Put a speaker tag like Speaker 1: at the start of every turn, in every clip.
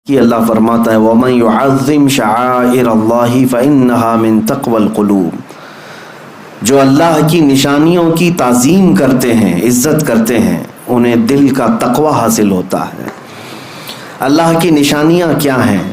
Speaker 1: کہ اللہ فرماتا ہے وَمَن يُعَظِّمْ شَعَائِرَ اللَّهِ فَإِنَّهَا مِن تَقْوَى الْقُلُوبِ، جو اللہ کی نشانیوں کی تعظیم کرتے ہیں، عزت کرتے ہیں، انہیں دل کا تقوی حاصل ہوتا ہے۔ اللہ کی نشانیاں کیا ہیں؟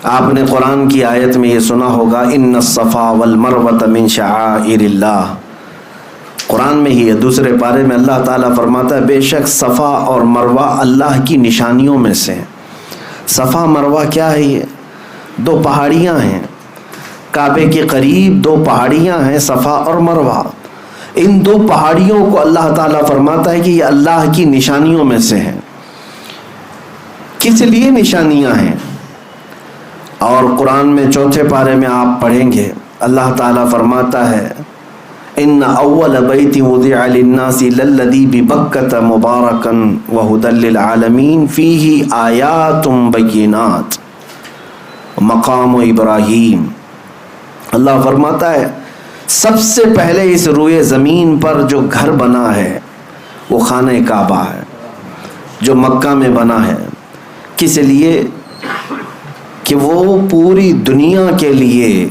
Speaker 1: آپ نے قرآن کی آیت میں یہ سنا ہوگا اِنَّ الصَّفَا وَالْمَرْوَةَ مِن شَعَائِرِ اللَّهِ، قرآن میں ہی ہے، دوسرے پارے میں اللہ تعالیٰ فرماتا ہے بے شک صفا اور مروہ اللہ کی نشانیوں میں سے ہیں۔ صفا مروہ کیا ہے؟ یہ دو پہاڑیاں ہیں، کعبے کے قریب دو پہاڑیاں ہیں، صفا اور مروہ۔ ان دو پہاڑیوں کو اللہ تعالیٰ فرماتا ہے کہ یہ اللہ کی نشانیوں میں سے ہیں۔ کس لیے نشانیاں ہیں؟ اور قرآن میں چوتھے پارے میں آپ پڑھیں گے اللہ تعالیٰ فرماتا ہے ان اول بیت وضع للناس للذی ببکۃ مبارکا وہدی للعالمین فیہ آیات بینات مقام ابراہیم۔ اللہ فرماتا ہے سب سے پہلے اس روئے زمین پر جو گھر بنا ہے وہ خانہ کعبہ ہے، جو مکہ میں بنا ہے۔ کس لیے؟ کہ وہ پوری دنیا کے لیے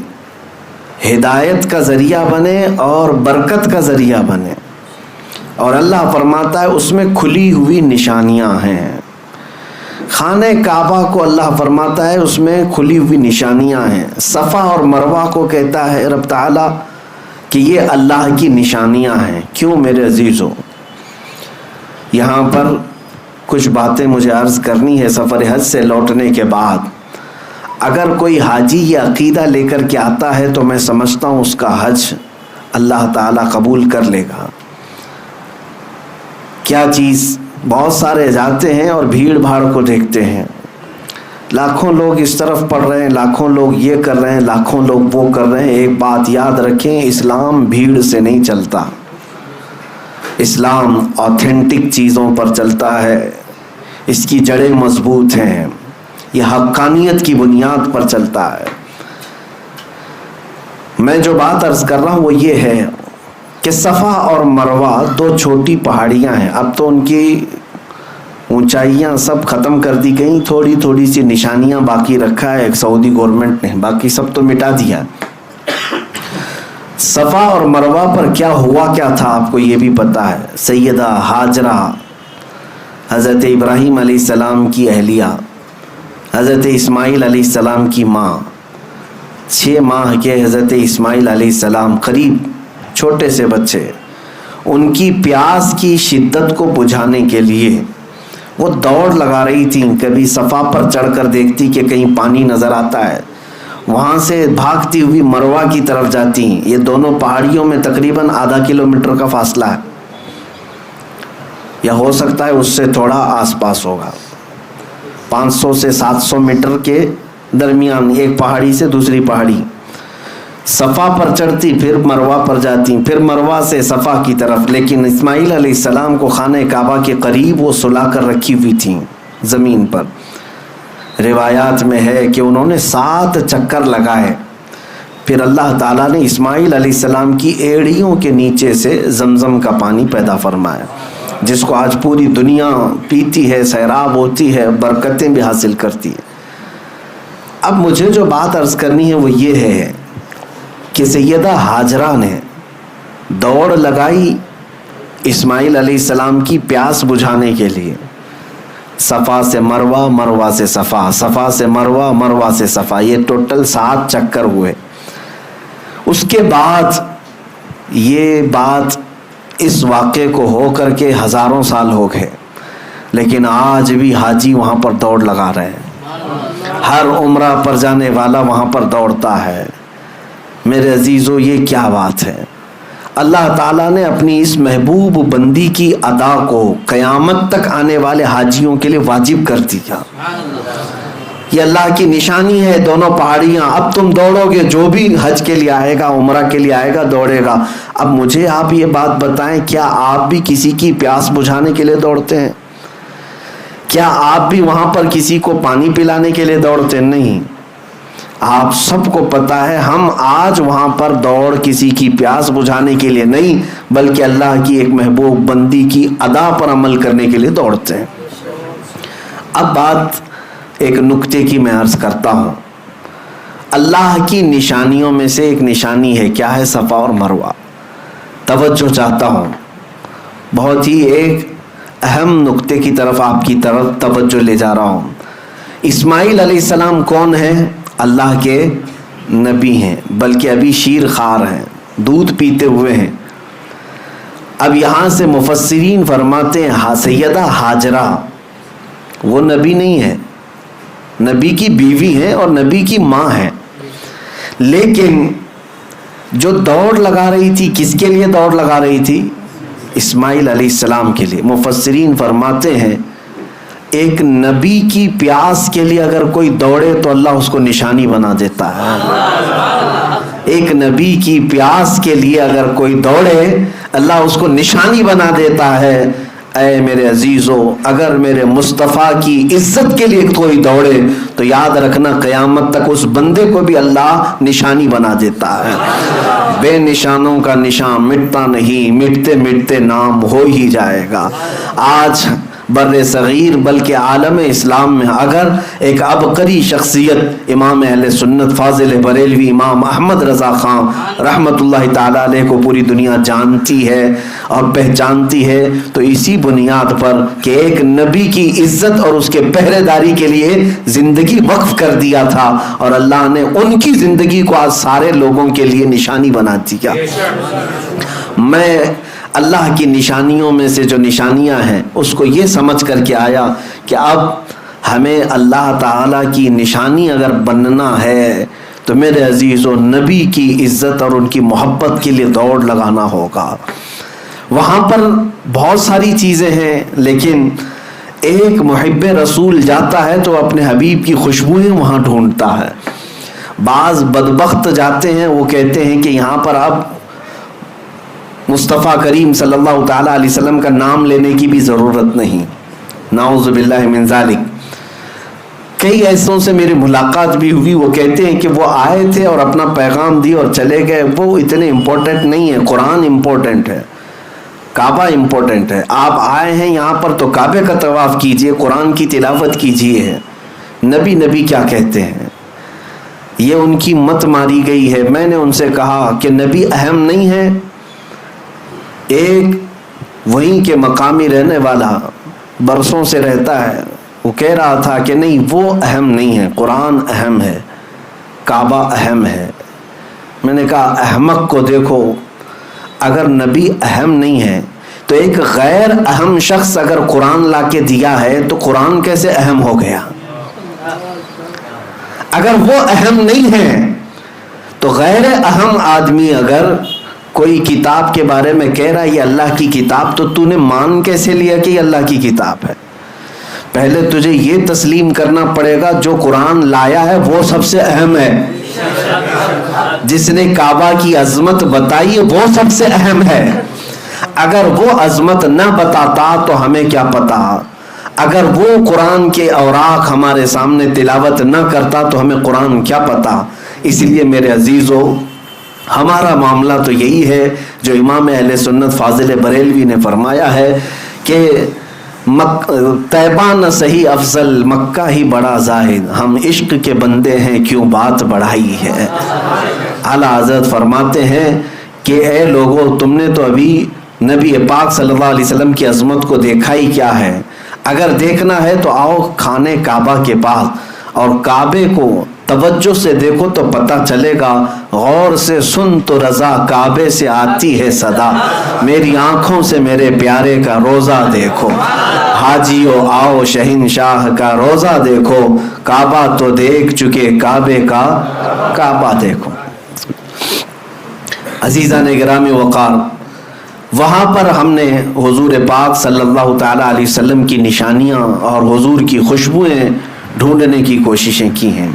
Speaker 1: ہدایت کا ذریعہ بنے اور برکت کا ذریعہ بنے، اور اللہ فرماتا ہے اس میں کھلی ہوئی نشانیاں ہیں۔ خانہ کعبہ کو اللہ فرماتا ہے اس میں کھلی ہوئی نشانیاں ہیں۔ صفا اور مروہ کو کہتا ہے رب تعالیٰ کہ یہ اللہ کی نشانیاں ہیں۔ کیوں میرے عزیزو؟ یہاں پر کچھ باتیں مجھے عرض کرنی ہے۔ سفر حج سے لوٹنے کے بعد اگر کوئی حاجی یہ عقیدہ لے کر کے آتا ہے تو میں سمجھتا ہوں اس کا حج اللہ تعالیٰ قبول کر لے گا۔ کیا چیز؟ بہت سارے جاتے ہیں اور بھیڑ بھاڑ کو دیکھتے ہیں، لاکھوں لوگ اس طرف پڑھ رہے ہیں، لاکھوں لوگ یہ کر رہے ہیں، لاکھوں لوگ وہ کر رہے ہیں۔ ایک بات یاد رکھیں، اسلام بھیڑ سے نہیں چلتا، اسلام آتھینٹک چیزوں پر چلتا ہے، اس کی جڑیں مضبوط ہیں، یہ حقانیت کی بنیاد پر چلتا ہے۔ میں جو بات عرض کر رہا ہوں وہ یہ ہے کہ صفا اور مروہ دو چھوٹی پہاڑیاں ہیں۔ اب تو ان کی اونچائیاں سب ختم کر دی گئیں، تھوڑی تھوڑی سی نشانیاں باقی رکھا ہے ایک سعودی گورنمنٹ نے، باقی سب تو مٹا دیا۔ صفا اور مروہ پر کیا ہوا کیا تھا آپ کو یہ بھی پتا ہے۔ سیدہ ہاجرہ حضرت ابراہیم علیہ السلام کی اہلیہ، حضرت اسماعیل علیہ السلام کی ماں، 6 ماہ کے حضرت اسماعیل علیہ السلام، قریب چھوٹے سے بچے، ان کی پیاس کی شدت کو بجھانے کے لیے وہ دوڑ لگا رہی تھیں۔ کبھی صفا پر چڑھ کر دیکھتی کہ کہیں پانی نظر آتا ہے، وہاں سے بھاگتی ہوئی مروہ کی طرف جاتی۔ یہ دونوں پہاڑیوں میں تقریباً آدھا کلومیٹر کا فاصلہ ہے، یا ہو سکتا ہے اس سے تھوڑا آس پاس ہوگا، 500 سے 700 میٹر کے درمیان ایک پہاڑی سے دوسری پہاڑی۔ صفا پر چڑھتی، پھر مروہ پر جاتی، پھر مروہ سے صفا کی طرف۔ لیکن اسماعیل علیہ السلام کو خانہ کعبہ کے قریب وہ سلا کر رکھی ہوئی تھیں زمین پر۔ روایات میں ہے کہ انہوں نے 7 چکر لگائے، پھر اللہ تعالیٰ نے اسماعیل علیہ السلام کی ایڑیوں کے نیچے سے زمزم کا پانی پیدا فرمایا، جس کو آج پوری دنیا پیتی ہے، سیراب ہوتی ہے، برکتیں بھی حاصل کرتی ہے۔ اب مجھے جو بات عرض کرنی ہے وہ یہ ہے کہ سیدہ ہاجرہ نے دوڑ لگائی اسماعیل علیہ السلام کی پیاس بجھانے کے لیے، صفا سے مروہ، مروہ سے صفا، صفا سے مروہ، مروہ سے صفا، یہ ٹوٹل 7 چکر ہوئے۔ اس کے بعد یہ بات اس واقعے کو ہو کر کے ہزاروں سال ہو گئے، لیکن آج بھی حاجی وہاں پر دوڑ لگا رہے ہیں۔ ہر عمرہ پر جانے والا وہاں پر دوڑتا ہے۔ میرے عزیزو، یہ کیا بات ہے؟ اللہ تعالیٰ نے اپنی اس محبوب بندی کی ادا کو قیامت تک آنے والے حاجیوں کے لیے واجب کر دیا۔ یہ اللہ کی نشانی ہے، دونوں پہاڑیاں۔ اب تم دوڑو گے، جو بھی حج کے لیے آئے گا، عمرہ کے لیے آئے گا، دوڑے گا۔ اب مجھے آپ یہ بات بتائیں، کیا آپ بھی کسی کی پیاس بجھانے کے لیے دوڑتے ہیں؟ کیا آپ بھی وہاں پر کسی کو پانی پلانے کے لیے دوڑتے؟ نہیں۔ آپ سب کو پتا ہے ہم آج وہاں پر دوڑ کسی کی پیاس بجھانے کے لیے نہیں، بلکہ اللہ کی ایک محبوب بندی کی ادا پر عمل کرنے کے لیے دوڑتے ہیں۔ اب بات ایک نکتے کی میں عرض کرتا ہوں. اللہ کی نشانیوں میں سے ایک نشانی ہے، کیا ہے؟ صفا اور مروہ. توجہ چاہتا ہوں، بہت ہی ایک اہم نکتے کی طرف آپ کی طرف توجہ لے جا رہا ہوں. اسماعیل علیہ السلام کون ہیں؟ اللہ کے نبی ہیں، بلکہ ابھی شیر خوار ہیں، دودھ پیتے ہوئے ہیں. اب یہاں سے مفسرین فرماتے ہیں سیدہ ہاجرہ وہ نبی نہیں ہے، نبی کی بیوی ہے اور نبی کی ماں ہے، لیکن جو دوڑ لگا رہی تھی کس کے لیے دوڑ لگا رہی تھی؟ اسماعیل علیہ السلام کے لیے. مفسرین فرماتے ہیں ایک نبی کی پیاس کے لیے اگر کوئی دوڑے تو اللہ اس کو نشانی بنا دیتا ہے. ایک نبی کی پیاس کے لیے اگر کوئی دوڑے اللہ اس کو نشانی بنا دیتا ہے. اے میرے عزیزو، اگر میرے مصطفیٰ کی عزت کے لیے کوئی دوڑے تو یاد رکھنا قیامت تک اس بندے کو بھی اللہ نشانی بنا دیتا ہے. بے نشانوں کا نشان مٹتا نہیں، مٹتے مٹتے نام ہو ہی جائے گا. آج بر صغیر بلکہ عالم اسلام میں اگر ایک عبقری شخصیت امام اہل سنت فاضل بریلوی امام احمد رضا خان رحمت اللہ تعالی علیہ کو پوری دنیا جانتی ہے اور پہچانتی ہے تو اسی بنیاد پر کہ ایک نبی کی عزت اور اس کے پہرے داری کے لیے زندگی وقف کر دیا تھا اور اللہ نے ان کی زندگی کو آج سارے لوگوں کے لیے نشانی بنا دیا. میں اللہ کی نشانیوں میں سے جو نشانیاں ہیں اس کو یہ سمجھ کر کے آیا کہ اب ہمیں اللہ تعالیٰ کی نشانی اگر بننا ہے تو میرے عزیزو نبی کی عزت اور ان کی محبت کے لیے دوڑ لگانا ہوگا. وہاں پر بہت ساری چیزیں ہیں، لیکن ایک محب رسول جاتا ہے تو اپنے حبیب کی خوشبوئیں وہاں ڈھونڈتا ہے. بعض بدبخت جاتے ہیں، وہ کہتے ہیں کہ یہاں پر اب مصطفیٰ کریم صلی اللہ تعالیٰ علیہ وسلم کا نام لینے کی بھی ضرورت نہیں. نعوذ باللہ من ذالک. کئی ایسوں سے میری ملاقات بھی ہوئی، وہ کہتے ہیں کہ وہ آئے تھے اور اپنا پیغام دی اور چلے گئے، وہ اتنے امپورٹنٹ نہیں ہے. قرآن امپورٹنٹ ہے، کعبہ امپورٹنٹ ہے. آپ آئے ہیں یہاں پر تو کعبے کا طواف کیجئے، قرآن کی تلاوت کیجئے. نبی نبی کیا کہتے ہیں؟ یہ ان کی مت ماری گئی ہے. میں نے ان سے کہا کہ نبی اہم نہیں ہے. ایک وہیں کے مقامی رہنے والا برسوں سے رہتا ہے، وہ کہہ رہا تھا کہ نہیں وہ اہم نہیں ہے، قرآن اہم ہے، کعبہ اہم ہے. میں نے کہا احمق کو دیکھو، اگر نبی اہم نہیں ہے تو ایک غیر اہم شخص اگر قرآن لا کے دیا ہے تو قرآن کیسے اہم ہو گیا؟ اگر وہ اہم نہیں ہے تو غیر اہم آدمی اگر کوئی کتاب کے بارے میں کہہ رہا ہے یہ اللہ کی کتاب، تو تو نے مان کیسے لیا کہ یہ اللہ کی کتاب ہے؟ پہلے تجھے یہ تسلیم کرنا پڑے گا جو قرآن لایا ہے وہ سب سے اہم ہے. جس نے کعبہ کی عظمت بتائی ہے وہ سب سے اہم ہے. اگر وہ عظمت نہ بتاتا تو ہمیں کیا پتا؟ اگر وہ قرآن کے اوراق ہمارے سامنے تلاوت نہ کرتا تو ہمیں قرآن کیا پتا؟ اس لیے میرے عزیزو ہمارا معاملہ تو یہی ہے جو امام اہل سنت فاضل بریلوی نے فرمایا ہے کہ طیبہ نہ صحیح افضل، مکہ ہی بڑا زاہد، ہم عشق کے بندے ہیں کیوں بات بڑھائی ہے. اعلیٰ حضرت فرماتے ہیں کہ اے لوگو تم نے تو ابھی نبی پاک صلی اللہ علیہ وسلم کی عظمت کو دیکھا ہی کیا ہے. اگر دیکھنا ہے تو آؤ خانے کعبہ کے پاس اور کعبے کو توجہ سے دیکھو تو پتہ چلے گا. غور سے سن تو رضا کعبے سے آتی ہے صدا، میری آنکھوں سے میرے پیارے کا روزہ دیکھو. حاجیو آؤ شہنشاہ کا روزہ دیکھو، کعبہ تو دیکھ چکے کعبے کا کعبہ دیکھو. عزیزان گرامی وقار، وہاں پر ہم نے حضور پاک صلی اللہ تعالیٰ علیہ وسلم کی نشانیاں اور حضور کی خوشبوئیں ڈھونڈنے کی کوششیں کی ہیں.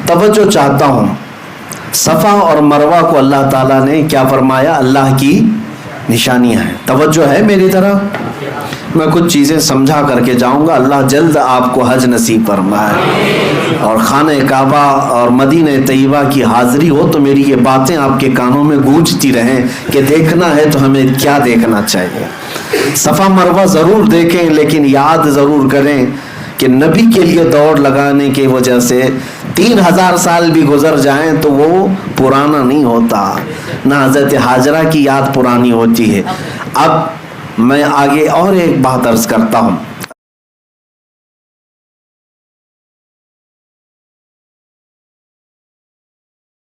Speaker 1: توجہ چاہتا ہوں، صفا اور مروہ کو اللہ تعالیٰ نے کیا فرمایا؟ اللہ کی نشانیاں ہیں. توجہ ہے میری طرف؟ میں کچھ چیزیں سمجھا کر کے جاؤں گا. اللہ جلد آپ کو حج نصیب فرمائے اور خانہ کعبہ اور مدینہ طیبہ کی حاضری ہو تو میری یہ باتیں آپ کے کانوں میں گونجتی رہیں کہ دیکھنا ہے تو ہمیں کیا دیکھنا چاہیے. صفا مروہ ضرور دیکھیں لیکن یاد ضرور کریں کہ نبی کے لیے دوڑ لگانے کی وجہ سے 3000 سال بھی گزر جائیں تو وہ پرانا نہیں ہوتا، نہ حضرت ہاجرہ کی یاد پرانی ہوتی ہے۔ اب میں آگے اور ایک بات عرض کرتا ہوں